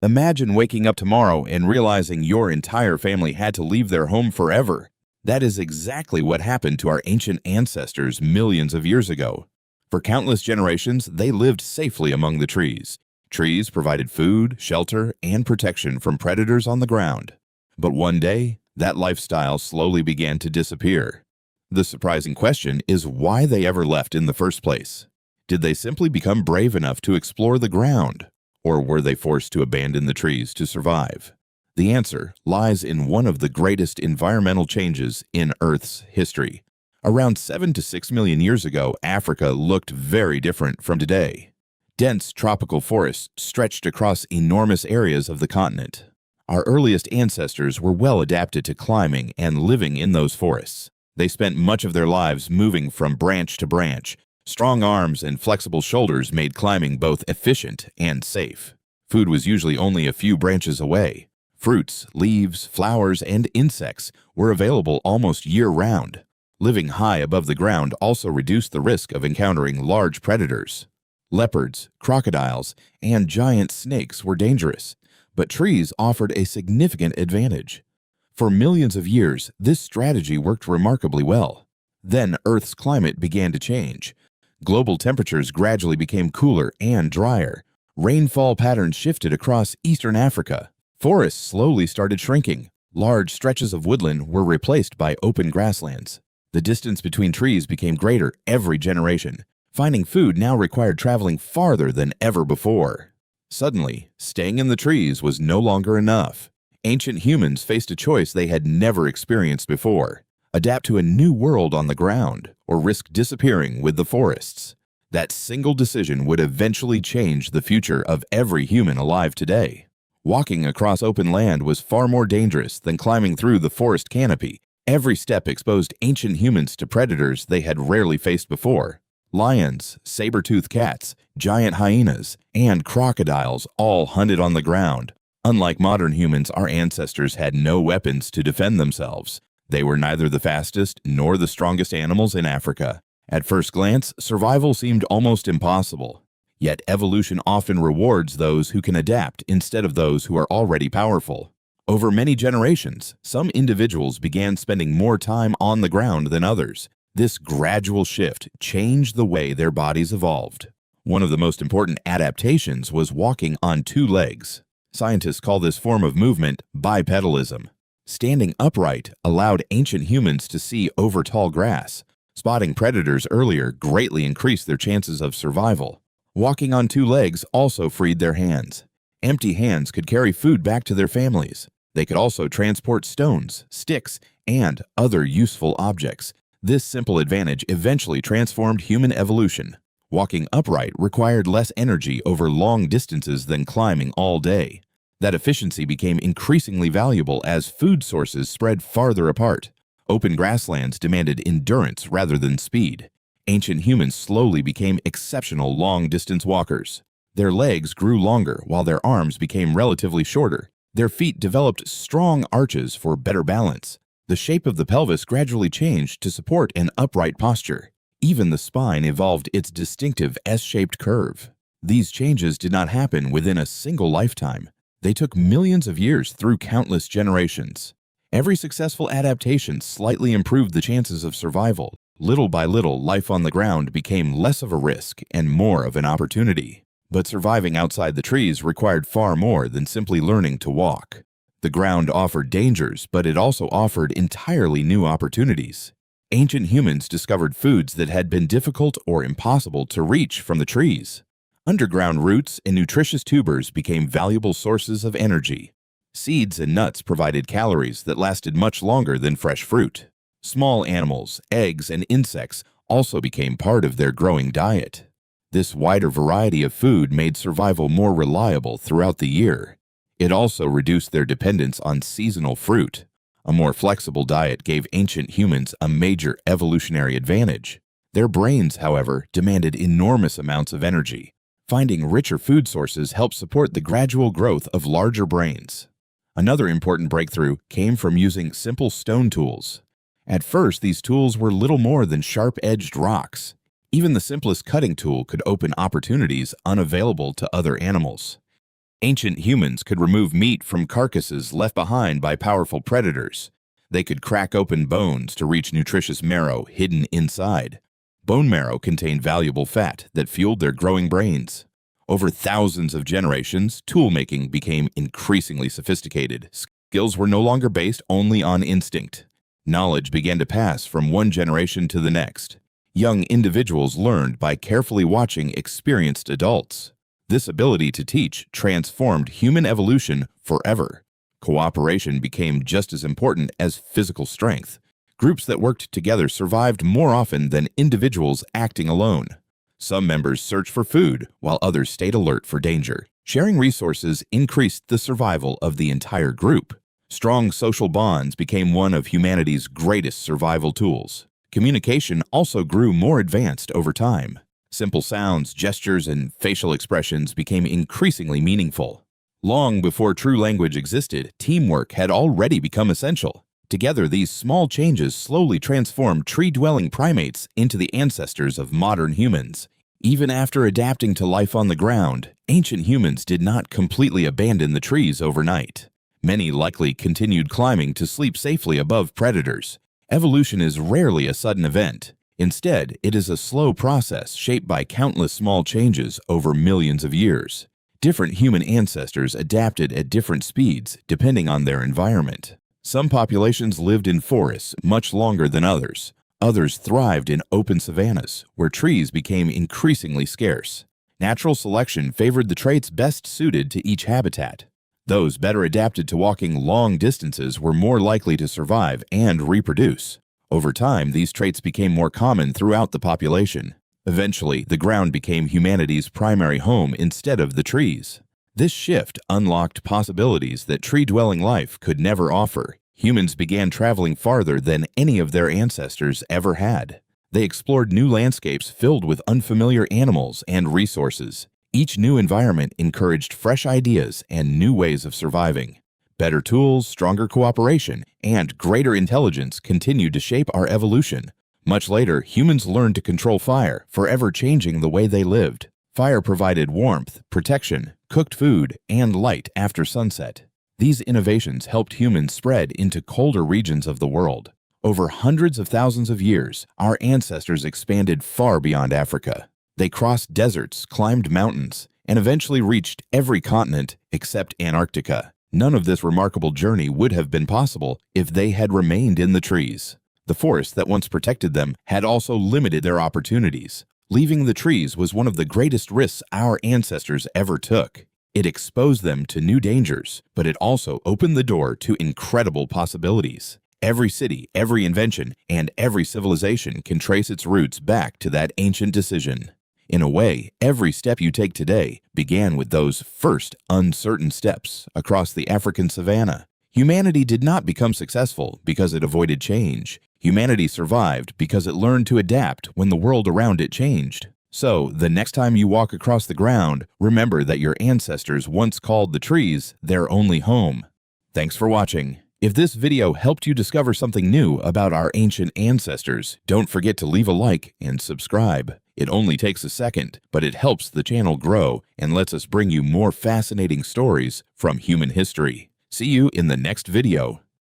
Imagine waking up tomorrow and realizing your entire family had to leave their home forever. That is exactly what happened to our ancient ancestors millions of years ago. For countless generations, they lived safely among the trees. Trees provided food, shelter, and protection from predators on the ground. But one day, that lifestyle slowly began to disappear. The surprising question is why they ever left in the first place. Did they simply become brave enough to explore the ground? Or were they forced to abandon the trees to survive? The answer lies in one of the greatest environmental changes in Earth's history. Around 7 to 6 million years ago, Africa looked very different from today. Dense tropical forests stretched across enormous areas of the continent. Our earliest ancestors were well adapted to climbing and living in those forests. They spent much of their lives moving from branch to branch. Strong arms and flexible shoulders made climbing both efficient and safe. Food was usually only a few branches away. Fruits, leaves, flowers, and insects were available almost year-round. Living high above the ground also reduced the risk of encountering large predators. Leopards, crocodiles, and giant snakes were dangerous, but trees offered a significant advantage. For millions of years, this strategy worked remarkably well. Then Earth's climate began to change. Global temperatures gradually became cooler and drier. Rainfall patterns shifted across eastern Africa. Forests slowly started shrinking. Large stretches of woodland were replaced by open grasslands. The distance between trees became greater every generation. Finding food now required traveling farther than ever before. Suddenly, staying in the trees was no longer enough. Ancient humans faced a choice they had never experienced before: adapt to a new world on the ground, or risk disappearing with the forests. That single decision would eventually change the future of every human alive today. Walking across open land was far more dangerous than climbing through the forest canopy. Every step exposed ancient humans to predators they had rarely faced before. Lions, saber-toothed cats, giant hyenas, and crocodiles all hunted on the ground. Unlike modern humans, our ancestors had no weapons to defend themselves. They were neither the fastest nor the strongest animals in Africa. At first glance, survival seemed almost impossible. Yet evolution often rewards those who can adapt instead of those who are already powerful. Over many generations, some individuals began spending more time on the ground than others. This gradual shift changed the way their bodies evolved. One of the most important adaptations was walking on two legs. Scientists call this form of movement bipedalism. Standing upright allowed ancient humans to see over tall grass. Spotting predators earlier greatly increased their chances of survival. Walking on two legs also freed their hands. Empty hands could carry food back to their families. They could also transport stones, sticks, and other useful objects. This simple advantage eventually transformed human evolution. Walking upright required less energy over long distances than climbing all day. That efficiency became increasingly valuable as food sources spread farther apart. Open grasslands demanded endurance rather than speed. Ancient humans slowly became exceptional long-distance walkers. Their legs grew longer while their arms became relatively shorter. Their feet developed strong arches for better balance. The shape of the pelvis gradually changed to support an upright posture. Even the spine evolved its distinctive S-shaped curve. These changes did not happen within a single lifetime. They took millions of years through countless generations. Every successful adaptation slightly improved the chances of survival. Little by little, life on the ground became less of a risk and more of an opportunity. But surviving outside the trees required far more than simply learning to walk. The ground offered dangers, but it also offered entirely new opportunities. Ancient humans discovered foods that had been difficult or impossible to reach from the trees. Underground roots and nutritious tubers became valuable sources of energy. Seeds and nuts provided calories that lasted much longer than fresh fruit. Small animals, eggs, and insects also became part of their growing diet. This wider variety of food made survival more reliable throughout the year. It also reduced their dependence on seasonal fruit. A more flexible diet gave ancient humans a major evolutionary advantage. Their brains, however, demanded enormous amounts of energy. Finding richer food sources helped support the gradual growth of larger brains. Another important breakthrough came from using simple stone tools. At first, these tools were little more than sharp-edged rocks. Even the simplest cutting tool could open opportunities unavailable to other animals. Ancient humans could remove meat from carcasses left behind by powerful predators. They could crack open bones to reach nutritious marrow hidden inside. Bone marrow contained valuable fat that fueled their growing brains. Over thousands of generations, tool-making became increasingly sophisticated. Skills were no longer based only on instinct. Knowledge began to pass from one generation to the next. Young individuals learned by carefully watching experienced adults. This ability to teach transformed human evolution forever. Cooperation became just as important as physical strength. Groups that worked together survived more often than individuals acting alone. Some members searched for food, while others stayed alert for danger. Sharing resources increased the survival of the entire group. Strong social bonds became one of humanity's greatest survival tools. Communication also grew more advanced over time. Simple sounds, gestures, and facial expressions became increasingly meaningful. Long before true language existed, teamwork had already become essential. Together, these small changes slowly transformed tree-dwelling primates into the ancestors of modern humans. Even after adapting to life on the ground, ancient humans did not completely abandon the trees overnight. Many likely continued climbing to sleep safely above predators. Evolution is rarely a sudden event. Instead, it is a slow process shaped by countless small changes over millions of years. Different human ancestors adapted at different speeds depending on their environment. Some populations lived in forests much longer than others. Others thrived in open savannas, where trees became increasingly scarce. Natural selection favored the traits best suited to each habitat. Those better adapted to walking long distances were more likely to survive and reproduce. Over time, these traits became more common throughout the population. Eventually, the ground became humanity's primary home instead of the trees. This shift unlocked possibilities that tree-dwelling life could never offer. Humans began traveling farther than any of their ancestors ever had. They explored new landscapes filled with unfamiliar animals and resources. Each new environment encouraged fresh ideas and new ways of surviving. Better tools, stronger cooperation, and greater intelligence continued to shape our evolution. Much later, humans learned to control fire, forever changing the way they lived. Fire provided warmth, protection, cooked food, and light after sunset. These innovations helped humans spread into colder regions of the world. Over hundreds of thousands of years, our ancestors expanded far beyond Africa. They crossed deserts, climbed mountains, and eventually reached every continent except Antarctica. None of this remarkable journey would have been possible if they had remained in the trees. The forest that once protected them had also limited their opportunities. Leaving the trees was one of the greatest risks our ancestors ever took. It exposed them to new dangers, but it also opened the door to incredible possibilities. Every city, every invention, and every civilization can trace its roots back to that ancient decision. In a way, every step you take today began with those first uncertain steps across the African savanna. Humanity did not become successful because it avoided change. Humanity survived because it learned to adapt when the world around it changed. So, the next time you walk across the ground, remember that your ancestors once called the trees their only home. Thanks for watching. If this video helped you discover something new about our ancient ancestors, don't forget to leave a like and subscribe. It only takes a second, but it helps the channel grow and lets us bring you more fascinating stories from human history. See you in the next video.